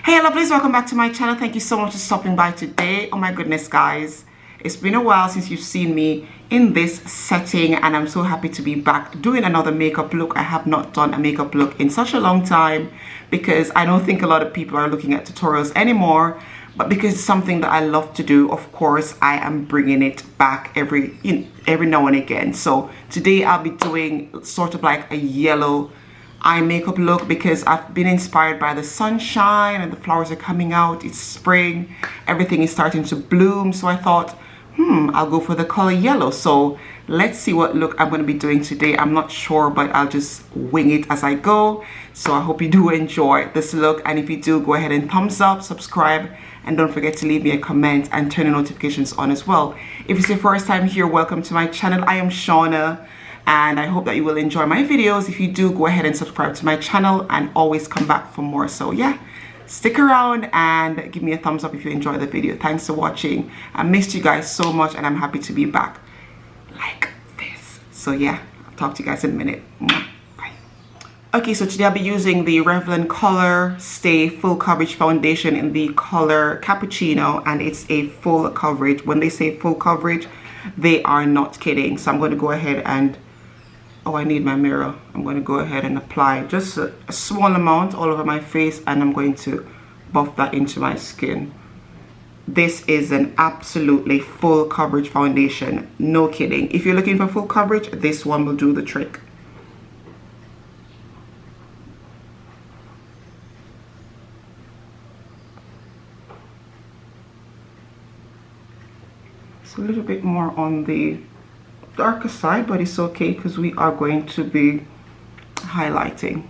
Hey lovelies, welcome back to my channel. Thank you so much for stopping by today. Oh my goodness guys, it's been a while since you've seen me in this setting and I'm so happy to be back doing another makeup look. I have not done a makeup look in such a long time because I don't think a lot of people are looking at tutorials anymore, but because it's something that I love to do, of course I am bringing it back every now and again. So today I'll be doing sort of like a yellow eye makeup look because I've been inspired by the sunshine and the flowers are coming out. It's spring, everything is starting to bloom, so I thought I'll go for the color yellow. So let's see what look I'm going to be doing today. I'm not sure, but I'll just wing it as I go. So I hope you do enjoy this look, and if you do, go ahead and thumbs up, subscribe, and don't forget to leave me a comment and turn the notifications on as well. If it's your first time here, welcome to my channel. I am Shauna, and I hope that you will enjoy my videos. If you do, go ahead and subscribe to my channel and always come back for more. So yeah, stick around and give me a thumbs up if you enjoy the video. Thanks for watching. I missed you guys so much and I'm happy to be back like this. So yeah, I'll talk to you guys in a minute. Bye. Okay, so today I'll be using the Revlon Color Stay Full Coverage Foundation in the color Cappuccino, and it's a full coverage. When they say full coverage, they are not kidding. So I'm going to go ahead and I need my mirror. I'm going to go ahead and apply just a small amount all over my face, and I'm going to buff that into my skin. This is an absolutely full coverage foundation, no kidding. If you're looking for full coverage, this one will do the trick. It's a little bit more on the darker side, but it's okay because we are going to be highlighting.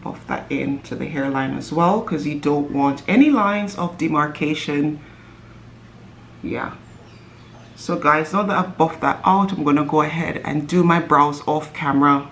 Buff that into the hairline as well because you don't want any lines of demarcation. Yeah. So guys, now that I've buffed that out, I'm gonna go ahead and do my brows off camera.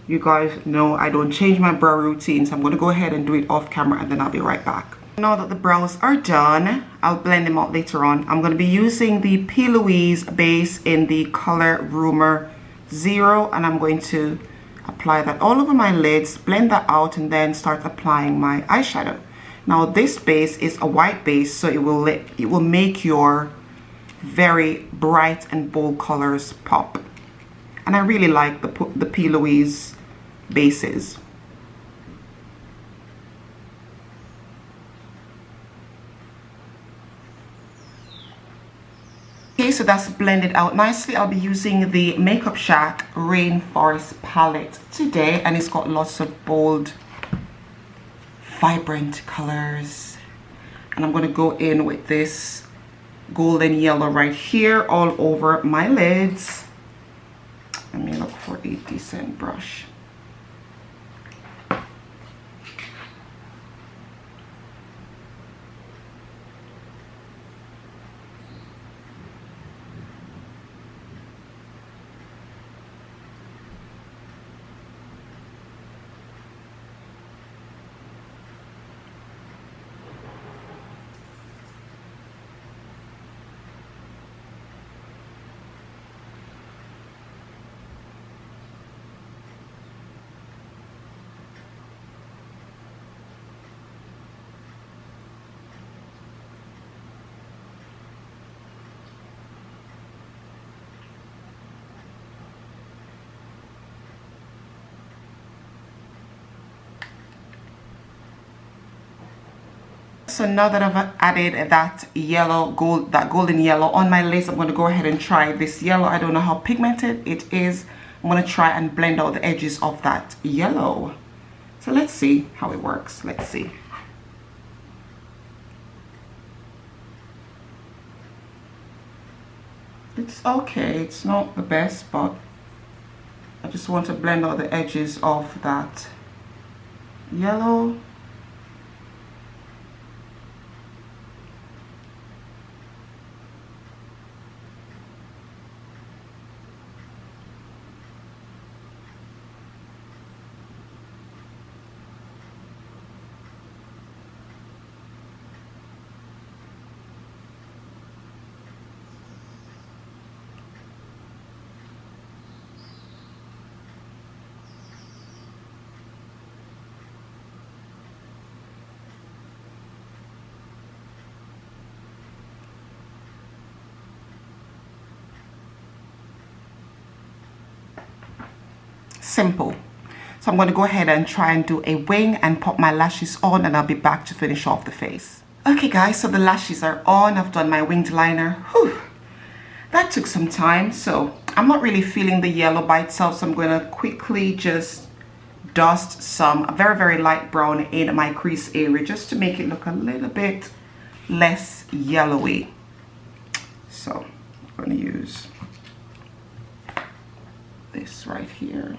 You guys know I don't change my brow routine, so I'm going to go ahead and do it off camera and then I'll be right back. Now that the brows are done, I'll blend them out later on. I'm going to be using the P. Louise base in the color Rumor 0, and I'm going to apply that all over my lids, blend that out, and then start applying my eyeshadow. Now this base is a white base, so it will make your very bright and bold colors pop. And I really like the P. Louise bases. Okay, so that's blended out nicely. I'll be using the Makeup Shack Rainforest palette today, and it's got lots of bold, vibrant colors. And I'm going to go in with this golden yellow right here all over my lids. Let me look for a decent brush. So now that I've added that golden yellow on my lids, I'm going to go ahead and try this yellow. I don't know how pigmented it is. I'm going to try and blend out the edges of that yellow. So let's see how it works. Let's see. It's okay. It's not the best, but I just want to blend out the edges of that yellow. simple. So I'm going to go ahead and try and do a wing and pop my lashes on, and I'll be back to finish off the face. Okay guys, so the lashes are on. I've done my winged liner. Whew. That took some time, so I'm not really feeling the yellow by itself, so I'm going to quickly just dust some very, very light brown in my crease area just to make it look a little bit less yellowy. So I'm going to use this right here.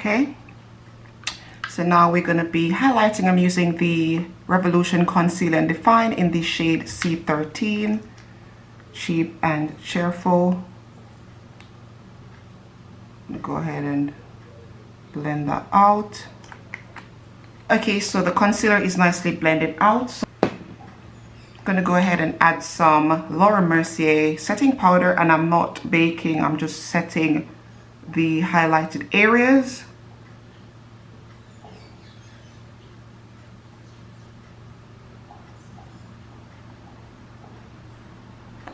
Okay, so now we're going to be highlighting. I'm using the Revolution Conceal and Define in the shade C13, Cheap and Cheerful. I'm going to go ahead and blend that out. Okay, so the concealer is nicely blended out. So I'm going to go ahead and add some Laura Mercier setting powder, and I'm not baking, I'm just setting the highlighted areas.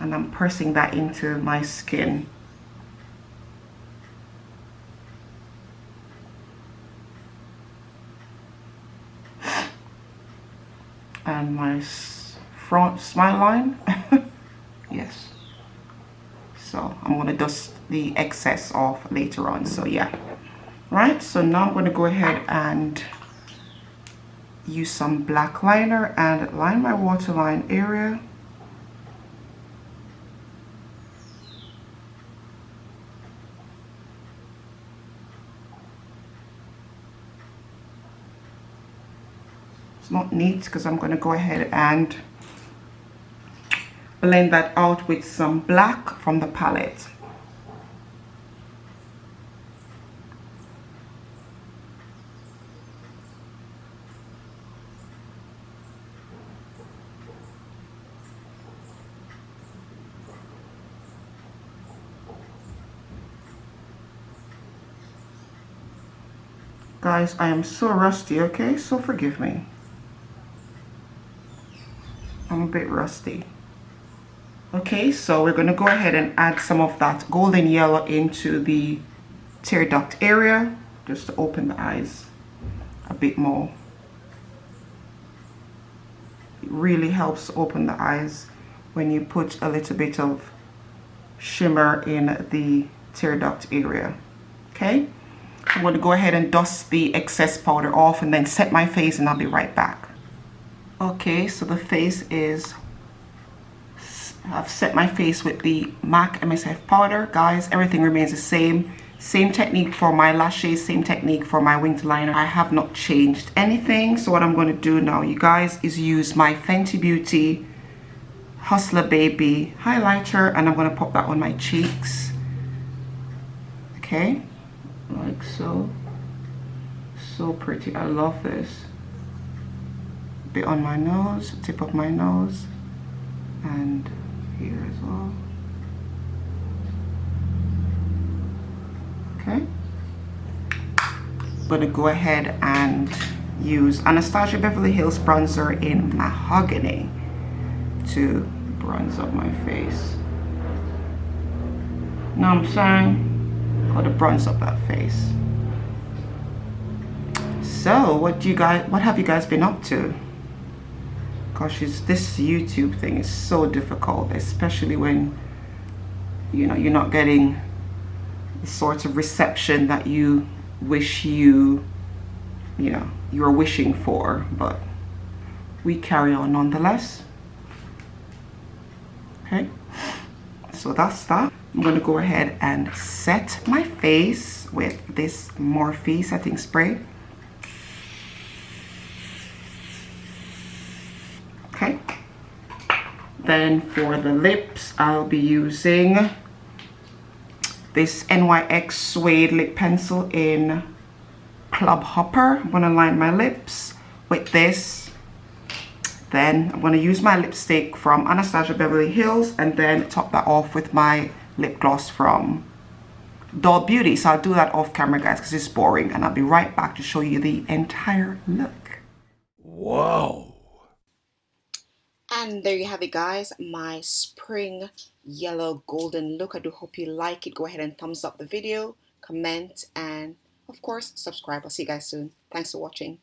And I'm pressing that into my skin. And my front smile line. Yes. So I'm going to dust the excess off later on. So yeah. Right. So now I'm going to go ahead and use some black liner and line my waterline area. It's not neat because I'm going to go ahead and blend that out with some black from the palette. Guys, I am so rusty, okay? So forgive me. I'm a bit rusty. Okay, so we're going to go ahead and add some of that golden yellow into the tear duct area just to open the eyes a bit more. It really helps open the eyes when you put a little bit of shimmer in the tear duct area. Okay, I'm going to go ahead and dust the excess powder off and then set my face, and I'll be right back. Okay, so the face is, I've set my face with the MAC MSF powder. Guys, everything remains the same. Same technique for my lashes, same technique for my winged liner. I have not changed anything. So what I'm going to do now, you guys, is use my Fenty Beauty Hustler Baby highlighter, and I'm going to pop that on my cheeks. Okay, like so. So pretty. I love this. Bit on my nose, tip of my nose, and here as well. Okay, I'm gonna go ahead and use Anastasia Beverly Hills bronzer in Mahogany to bronze up my face. Know what I'm saying? Gotta bronze up that face. So what have you guys been up to? Gosh, this YouTube thing is so difficult, especially when you're not getting the sort of reception that you wish you you know, you were wishing for, but we carry on nonetheless. Okay, so that's that. I'm going to go ahead and set my face with this Morphe setting spray. Okay, then for the lips, I'll be using this NYX suede lip pencil in Club Hopper. I'm going to line my lips with this. Then I'm going to use my lipstick from Anastasia Beverly Hills and then top that off with my lip gloss from Doll Beauty. So I'll do that off camera, guys, because it's boring, and I'll be right back to show you the entire look. Whoa. And there you have it, guys, my spring yellow golden look. I do hope you like it. Go ahead and thumbs up the video, comment, and of course subscribe. I'll see you guys soon. Thanks for watching.